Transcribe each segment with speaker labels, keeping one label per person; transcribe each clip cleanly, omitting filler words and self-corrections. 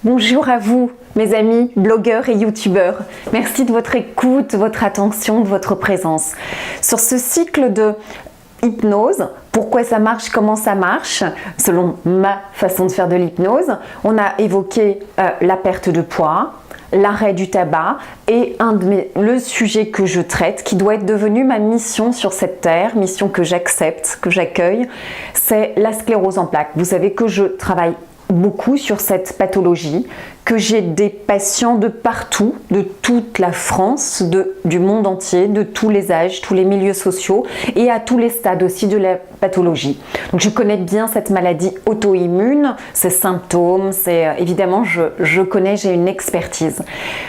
Speaker 1: Bonjour à vous, mes amis blogueurs et youtubeurs. Merci de votre écoute, de votre attention, de votre présence. Sur ce cycle de hypnose, pourquoi ça marche, comment ça marche, selon ma façon de faire de l'hypnose, on a évoqué la perte de poids, l'arrêt du tabac et le sujet que je traite, qui doit être devenu ma mission sur cette terre, mission que j'accepte, que j'accueille, c'est la sclérose en plaques. Vous savez que je travaille beaucoup sur cette pathologie, que j'ai des patients de partout, de toute la France, du monde entier, de tous les âges, tous les milieux sociaux et à tous les stades aussi de la pathologie. Donc je connais bien cette maladie auto-immune, ses symptômes, évidemment je connais, j'ai une expertise.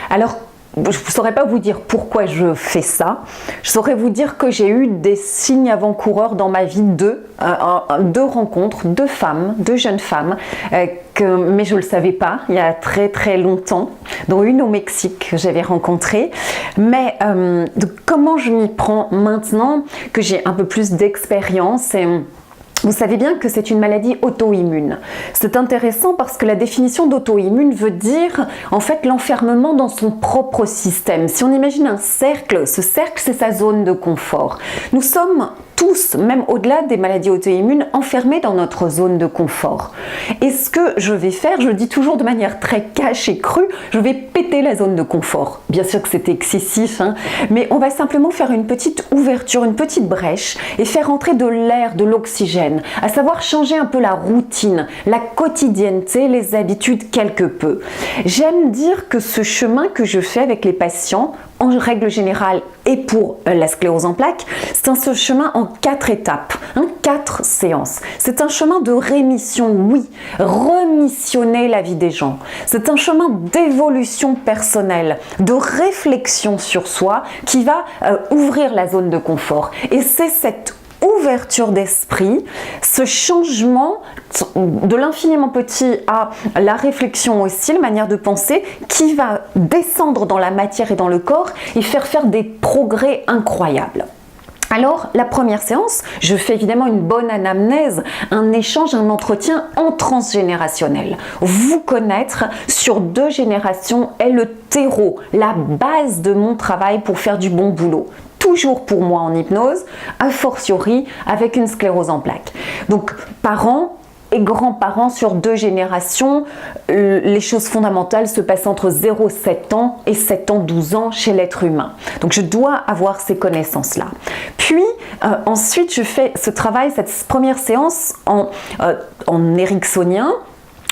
Speaker 1: Alors je ne saurais pas vous dire pourquoi je fais ça. Je saurais vous dire que j'ai eu des signes avant-coureurs dans ma vie, deux rencontres, deux jeunes femmes, mais je ne le savais pas il y a très très longtemps, dont une au Mexique que j'avais rencontrée. Mais comment je m'y prends maintenant que j'ai un peu plus d'expérience vous savez bien que c'est une maladie auto-immune. C'est intéressant parce que la définition d'auto-immune veut dire en fait l'enfermement dans son propre système. Si on imagine un cercle, ce cercle c'est sa zone de confort. Nous sommes tous, même au-delà des maladies auto-immunes, enfermés dans notre zone de confort. Et ce que je vais faire, je le dis toujours de manière très cash et crue, je vais péter la zone de confort. Bien sûr que c'est excessif, mais on va simplement faire une petite ouverture, une petite brèche et faire entrer de l'air, de l'oxygène, à savoir changer un peu la routine, la quotidienneté, les habitudes quelque peu. J'aime dire que ce chemin que je fais avec les patients, en règle générale et pour la sclérose en plaques, c'est un chemin en 4 étapes, 4 séances. C'est un chemin de rémission, oui, remissionner la vie des gens. C'est un chemin d'évolution personnelle, de réflexion sur soi qui va ouvrir la zone de confort. Et c'est cette ouverture d'esprit, ce changement de l'infiniment petit à la réflexion aussi, la manière de penser, qui va descendre dans la matière et dans le corps et faire des progrès incroyables. Alors, la première séance, je fais évidemment une bonne anamnèse, un échange, un entretien en transgénérationnel. Vous connaître sur 2 générations est le terreau, la base de mon travail pour faire du bon boulot. Toujours pour moi en hypnose, a fortiori avec une sclérose en plaques. Donc, parents et grands-parents sur 2 générations, les choses fondamentales se passent entre 0,7 ans et 7 ans, 12 ans chez l'être humain. Donc je dois avoir ces connaissances-là. Puis ensuite, je fais ce travail, cette première séance en ericksonien,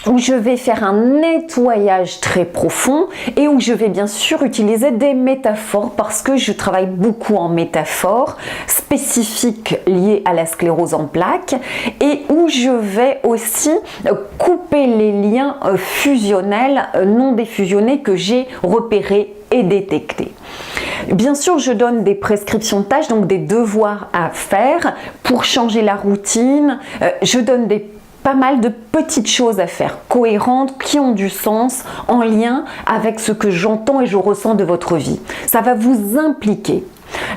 Speaker 1: où je vais faire un nettoyage très profond et où je vais bien sûr utiliser des métaphores parce que je travaille beaucoup en métaphores spécifiques liées à la sclérose en plaques et où je vais aussi couper les liens fusionnels non défusionnés que j'ai repérés et détectés. Bien sûr, je donne des prescriptions de tâches, donc des devoirs à faire pour changer la routine. Je donne pas mal de petites choses à faire, cohérentes, qui ont du sens, en lien avec ce que j'entends et je ressens de votre vie. Ça va vous impliquer.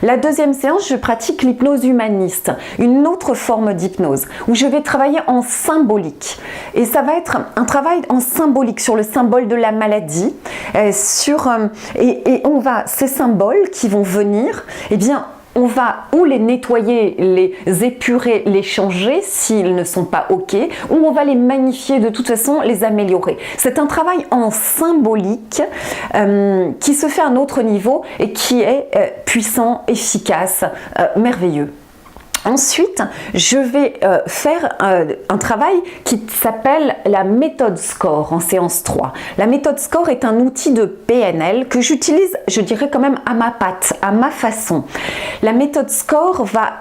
Speaker 1: La deuxième séance, je pratique l'hypnose humaniste, une autre forme d'hypnose, où je vais travailler en symbolique. Et ça va être un travail en symbolique, sur le symbole de la maladie, et on va, ces symboles qui vont venir, eh bien, on va ou les nettoyer, les épurer, les changer s'ils ne sont pas OK, ou on va les magnifier, de toute façon les améliorer. C'est un travail en symbolique qui se fait à un autre niveau et qui est puissant, efficace, merveilleux. Ensuite, je vais faire un travail qui s'appelle la méthode SCORE en séance 3. La méthode SCORE est un outil de PNL que j'utilise, je dirais quand même à ma patte, à ma façon. La méthode SCORE va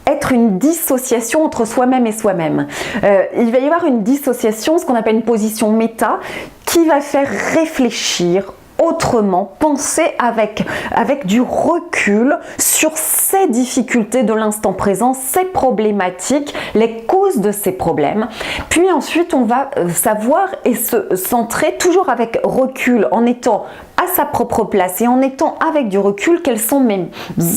Speaker 1: être une dissociation entre soi-même et soi-même. Il va y avoir une dissociation, ce qu'on appelle une position méta, qui va faire réfléchir autrement, penser avec du recul sur ces difficultés de l'instant présent, ces problématiques, les causes de ces problèmes. Puis ensuite, on va savoir et se centrer toujours avec recul, en étant à sa propre place et en étant avec du recul, quels sont mes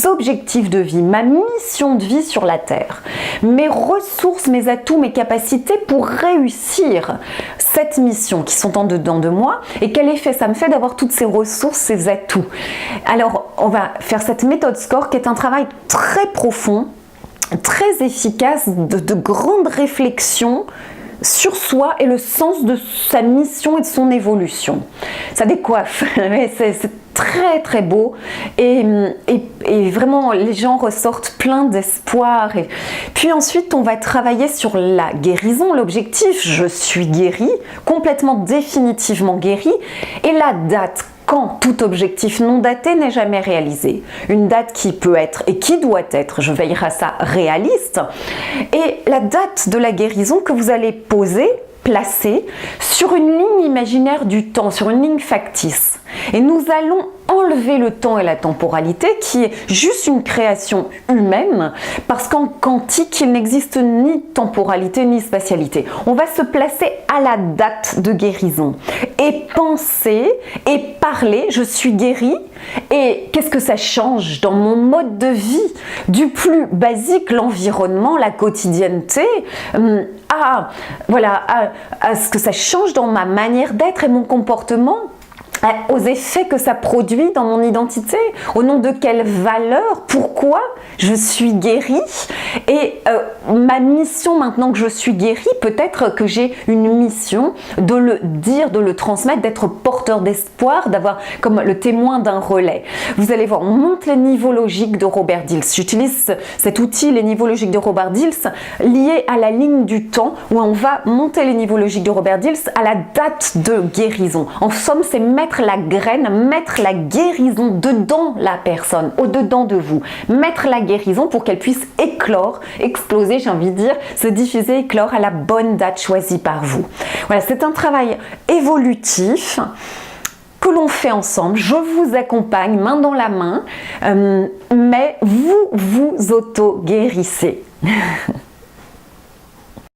Speaker 1: objectifs de vie, ma mission de vie sur la Terre, mes ressources, mes atouts, mes capacités pour réussir cette mission qui sont en dedans de moi et quel effet ça me fait d'avoir toutes ces ressources, ces atouts. Alors, on va faire cette méthode SCORE qui est un travail très profond, très efficace, de grande réflexion sur soi et le sens de sa mission et de son évolution. Ça décoiffe, mais c'est très très beau et vraiment les gens ressortent pleins d'espoir. Et puis ensuite on va travailler sur la guérison, l'objectif, je suis guéri, complètement définitivement guéri, et la date quand tout objectif non daté n'est jamais réalisé. Une date qui peut être et qui doit être, je veillerai à ça, réaliste. Et la date de la guérison que vous allez poser, placer sur une ligne imaginaire du temps, sur une ligne factice. Et nous allons enlever le temps et la temporalité qui est juste une création humaine parce qu'en quantique il n'existe ni temporalité ni spatialité. On va se placer à la date de guérison et penser et parler, je suis guéri, et qu'est-ce que ça change dans mon mode de vie du plus basique, l'environnement, la quotidienneté, à ce que ça change dans ma manière d'être et mon comportement, aux effets que ça produit dans mon identité, au nom de quelle valeur, pourquoi je suis guérie, et ma mission maintenant que je suis guérie, peut-être que j'ai une mission de le dire, de le transmettre, d'être porteur d'espoir, d'avoir comme le témoin d'un relais. Vous allez voir, on monte les niveaux logiques de Robert Dills. J'utilise cet outil, les niveaux logiques de Robert Dills, liés à la ligne du temps, où on va monter les niveaux logiques de Robert Dills à la date de guérison. En somme, c'est mettre la graine, mettre la guérison dedans la personne, au-dedans de vous. Mettre la guérison pour qu'elle puisse éclore, exploser, j'ai envie de dire, se diffuser, éclore à la bonne date choisie par vous. Voilà, c'est un travail évolutif que l'on fait ensemble. Je vous accompagne main dans la main, mais vous auto-guérissez.